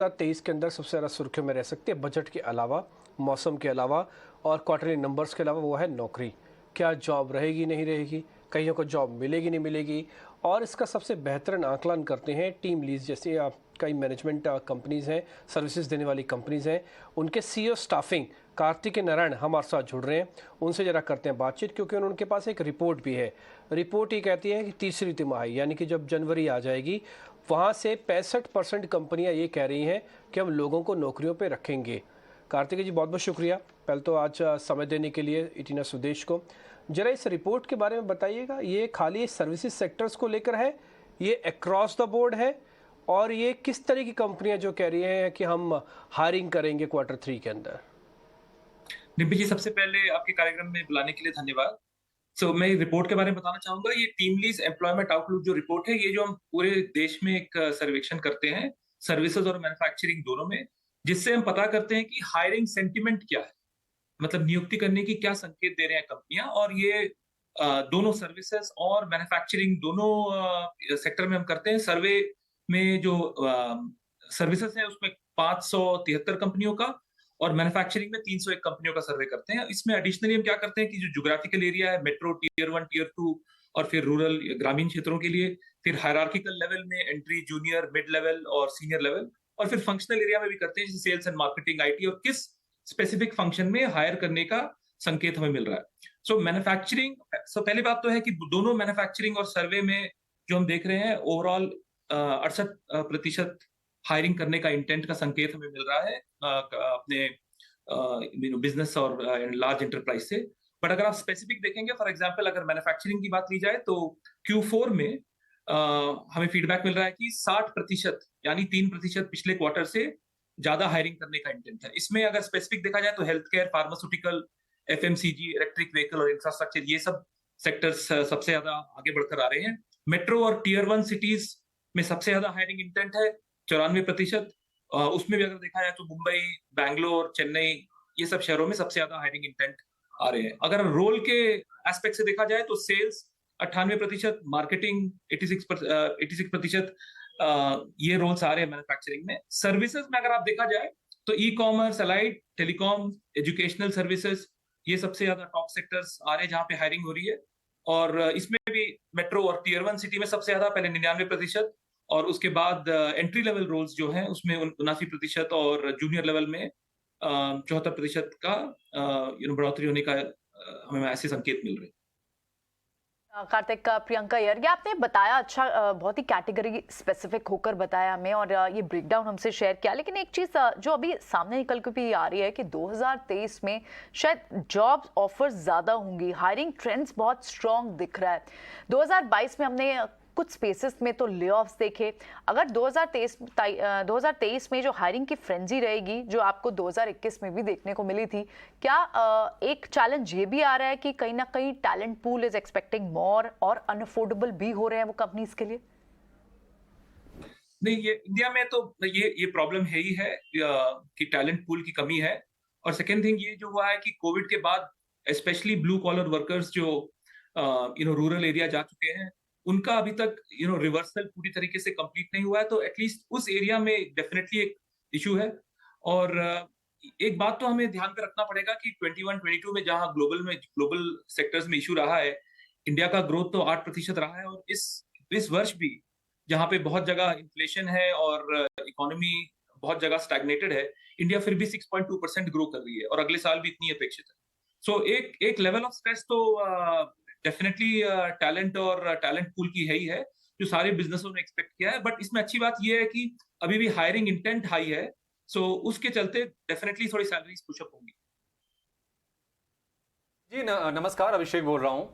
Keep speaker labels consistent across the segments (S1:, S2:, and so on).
S1: 2023 के अंदर सबसे ज़्यादा सुर्खियों में रह सकती है बजट के अलावा, मौसम के अलावा और क्वार्टरली नंबर्स के अलावा, वो है नौकरी। क्या जॉब रहेगी नहीं रहेगी, कईयों को जॉब मिलेगी नहीं मिलेगी, और इसका सबसे बेहतरीन आकलन करते हैं टीम लीज जैसे कई मैनेजमेंट कंपनीज़ हैं, सर्विसेज देने वाली कंपनीज़ हैं, उनके सीईओ स्टाफिंग कार्तिक नारायण हमारे साथ जुड़ रहे हैं। उनसे ज़रा करते हैं बातचीत, क्योंकि उनके पास एक रिपोर्ट भी है। रिपोर्ट ये कहती है कि तीसरी तिमाही यानी कि जब जनवरी आ जाएगी, वहाँ से 65% कंपनियाँ ये कह रही हैं कि हम लोगों को नौकरियों पे रखेंगे। कार्तिक जी, बहुत बहुत शुक्रिया पहले तो आज समय देने के लिए इटीना स्वदेश को। जरा इस रिपोर्ट के बारे में बताइएगा, ये खाली सर्विसेज सेक्टर्स को लेकर है, ये अक्रॉस द बोर्ड है, और ये किस तरह की कंपनियां जो कह रही हैं कि हम हायरिंग करेंगे क्वार्टर 3 के अंदर?
S2: निम्बी जी, सबसे पहले आपके कार्यक्रम में बुलाने के लिए धन्यवाद। मैं रिपोर्ट के बारे में बताना चाहूँगा। ये टीम लीज एम्प्लॉयमेंट आउटलुक जो रिपोर्ट है, ये जो हम पूरे देश में एक सर्वेक्षण करते हैं, सर्विसेज और मैन्युफैक्चरिंग दोनों में, जिससे हम पता करते हैं कि हायरिंग सेंटिमेंट क्या है। मतलब नियुक्ति करने की क्या संकेत दे रहे हैं कंपनियाँ, और ये दोनों सर्विसेज और मैन्युफैक्चरिंग दोनों सेक्टर में हम करते हैं। सर्वे में जो सर्विसेज है उसमें 573 कंपनियों का, और मैन्युफैक्चरिंग में 301 कंपनियों का सर्वे करते हैं। इसमें एडिशनली हम क्या करते हैं कि जो ज्योग्राफिकल एरिया है, मेट्रो, टियर 1, टियर 2, और फिर रूरल ग्रामीण क्षेत्रों के लिए, फिर हायरार्किकल लेवल में एंट्री, जूनियर, मिड लेवल और सीनियर लेवल, और फिर फंक्शनल एरिया में भी करते हैं, जैसे सेल्स एंड मार्केटिंग, आईटी, और किस स्पेसिफिक फंक्शन में हायर करने का संकेत हमें मिल रहा है। मैन्युफैक्चरिंग, पहली बात तो है कि दोनों मैन्युफैक्चरिंग और सर्वे में जो हम देख रहे हैं, ओवरऑल 68% हायरिंग करने का इंटेंट का संकेत हमें मिल रहा है अपने बिजनेस और लार्ज एंटरप्राइज से। बट अगर आप स्पेसिफिक देखेंगे, फॉर एग्जांपल अगर मैन्युफैक्चरिंग की बात ली जाए, तो Q4 में हमें फीडबैक मिल रहा है कि 60% यानी 3% पिछले क्वार्टर से ज्यादा हायरिंग करने का इंटेंट है। इसमें अगर स्पेसिफिक देखा जाए तो health care, pharmaceutical, FMCG, electric vehicle और इंफ्रास्ट्रक्चर, ये सब सेक्टर्स सबसे ज्यादा आगे बढ़कर आ रहे हैं। मेट्रो और टियर 1 सिटीज में सबसे ज्यादा हायरिंग इंटेंट है, 94%। उसमें भी अगर देखा जाए तो मुंबई, बैंगलोर, चेन्नई, ये सब शहरों में सबसे ज्यादा हायरिंग इंटेंट आ रहे हैं। अगर रोल के एस्पेक्ट से देखा जाए तो सेल्स 98%, मार्केटिंग 86%, ये रोल्स आ रहे हैं मैन्युफैक्चरिंग में। सर्विसेज में अगर आप देखा जाए तो e commerce, allied, telecom, educational services, ये सबसे ज्यादा टॉप सेक्टर्स आ रहे हैं जहां पे हायरिंग हो रही है। और इसमें भी मेट्रो और टियर 1 सिटी में सबसे ज्यादा, पहले 99%, और उसके बाद एंट्री लेवल रोल्स जो हैं उसमें 79%, और जूनियर लेवल में 74% का बढ़ोतरी होने का हमें ऐसे संकेत मिल रहे हैं।
S3: कार्तिक का प्रियंका यार, ये आपने बताया अच्छा, बहुत ही कैटेगरी स्पेसिफिक होकर बताया हमें, और ये ब्रेकडाउन हमसे शेयर किया। लेकिन एक चीज जो अभी सामने निकल के भी आ रही है कि 2023 में शायद जॉब ऑफर्स ज्यादा होंगी, हायरिंग ट्रेंड्स बहुत स्ट्रांग दिख रहा है। 2022 में हमने कुछ स्पेसेस में तो ले-ऑफ्स देखे। अगर 2023 में जो हायरिंग की फ्रेंजी रहेगी, जो आपको 2021 में भी देखने को मिली थी, क्या एक चैलेंज ये भी आ रहा है कि कहीं ना कहीं talent pool is expecting more और अनअफोर्डेबल भी हो रहे हैं वो कंपनीज के लिए?
S2: नहीं, ये इंडिया में तो ये प्रॉब्लम है ही है कि टैलेंट पूल की कमी है। और सेकेंड थिंग ये जो हुआ है कि कोविड के बाद स्पेशली ब्लू कॉलर वर्कर्स जो रूरल एरिया जा चुके हैं, उनका अभी तक रिवर्सल पूरी तरीके से कंप्लीट नहीं हुआ है। तो एटलीस्ट उस एरिया में डेफिनेटली एक इशू है। और एक बात तो हमें ध्यान पे रखना पड़ेगा कि 21-22 में जहां ग्लोबल सेक्टर्स में इशू रहा है, इंडिया का ग्रोथ तो 8% रहा है। और इस वर्ष भी जहाँ पे बहुत जगह इन्फ्लेशन है और इकोनॉमी बहुत जगह स्टैग्नेटेड है, इंडिया फिर भी 6.2% ग्रो कर रही है, और अगले साल भी इतनी अपेक्षित है। एक लेवल ऑफ स्ट्रेस तो डेफिनेटली टैलेंट और टैलेंट पूल की है ही है, जो सारे बिजनेसों ने एक्सपेक्ट किया है। बट इसमें अच्छी बात ये है कि अभी भी हायरिंग इंटेंट हाई है, उसके चलते डेफिनेटली थोड़ी सैलरीज पुशअप होंगी।
S4: जी नमस्कार, अभिषेक बोल रहा हूँ।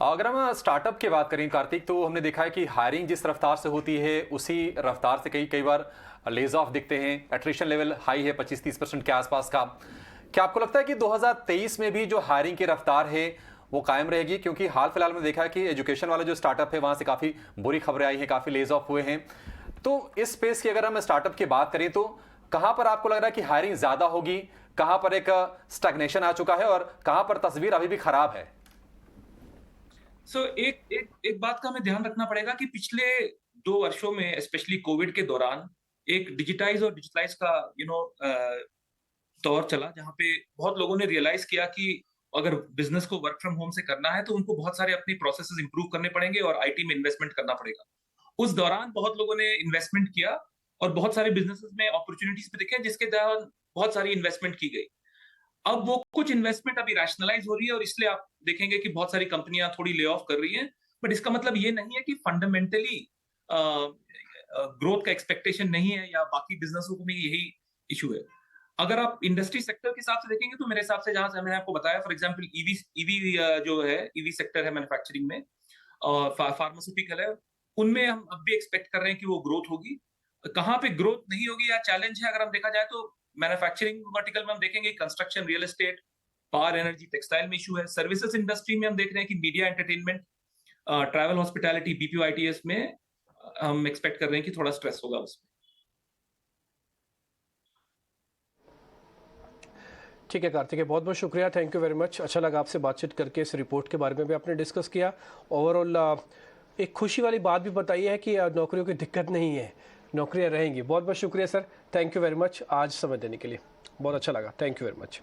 S4: अगर हम स्टार्टअप की बात करें कार्तिक, तो हमने देखा है कि हायरिंग जिस रफ्तार से होती है उसी रफ्तार से कई कई बार लेज ऑफ दिखते हैं। एट्रिशन लेवल हाई है 25-30% के आसपास का। क्या आपको लगता है कि 2023 में भी जो हायरिंग की रफ्तार है वो कायम रहेगी? क्योंकि हाल फिलहाल में देखा है कि एजुकेशन वाला जो स्टार्टअप है वहां से काफ़ी बुरी खबरें आई हैं, काफ़ी लेज ऑफ हुए हैं। तो इस स्पेस की अगर हम स्टार्टअप की बात करें तो कहां पर आपको लग रहा है कि हायरिंग ज्यादा होगी, कहां पर एक स्टैग्नेशन आ चुका है, और कहां पर तस्वीर अभी भी खराब है?
S2: एक बात का हमें ध्यान रखना पड़ेगा कि पिछले 2 वर्षों में, स्पेशली कोविड के दौरान, एक डिजिटाइज और डिजिटलाइज का दौर चला, जहाँ पे बहुत लोगों ने रियलाइज किया कि अगर बिजनेस को वर्क फ्रॉम होम से करना है तो उनको बहुत सारे अपनी प्रोसेसेस इंप्रूव करने पड़ेंगे और आईटी में इन्वेस्टमेंट करना पड़ेगा। उस दौरान बहुत लोगों ने इन्वेस्टमेंट किया और बहुत सारे बिजनेसेस में अपॉर्चुनिटीज भी दिखे, जिसके दौरान बहुत सारी इन्वेस्टमेंट की गई। अब वो कुछ इन्वेस्टमेंट अभी रैशनलाइज हो रही है और इसलिए आप देखेंगे कि बहुत सारी कंपनियां थोड़ी ले ऑफ कर रही हैं, बट इसका मतलब ये नहीं है कि फंडामेंटली ग्रोथ का एक्सपेक्टेशन नहीं है या बाकी बिजनेसों में यही इशू है। अगर आप इंडस्ट्री सेक्टर के हिसाब से देखेंगे तो मेरे हिसाब से, जहां से मैंने आपको बताया, फॉर एग्जांपल ईवी जो है, ईवी सेक्टर है मैन्युफैक्चरिंग में, और फार्मास्यूटिकल है, उनमें हम अब भी एक्सपेक्ट कर रहे हैं कि वो ग्रोथ होगी। कहाँ पे ग्रोथ नहीं होगी या चैलेंज है, अगर हम देखा जाए तो मैन्युफैक्चरिंग वर्टिकल में हम देखेंगे construction, real estate, power, energy, textile में इशू है। सर्विसेज इंडस्ट्री में हम देख रहे हैं कि media, entertainment, travel, hospitality, BPO, ITS में हम एक्सपेक्ट कर रहे हैं कि थोड़ा स्ट्रेस होगा उसमें।
S1: ठीक है कार्तिक, बहुत बहुत शुक्रिया, थैंक यू वेरी मच। अच्छा लगा आपसे बातचीत करके, इस रिपोर्ट के बारे में भी आपने डिस्कस किया। ओवरऑल एक खुशी वाली बात भी बताई है कि नौकरियों की दिक्कत नहीं है, नौकरियां रहेंगी। बहुत बहुत शुक्रिया sir, thank you very much आज समय देने के लिए, बहुत अच्छा लगा, थैंक यू वेरी मच।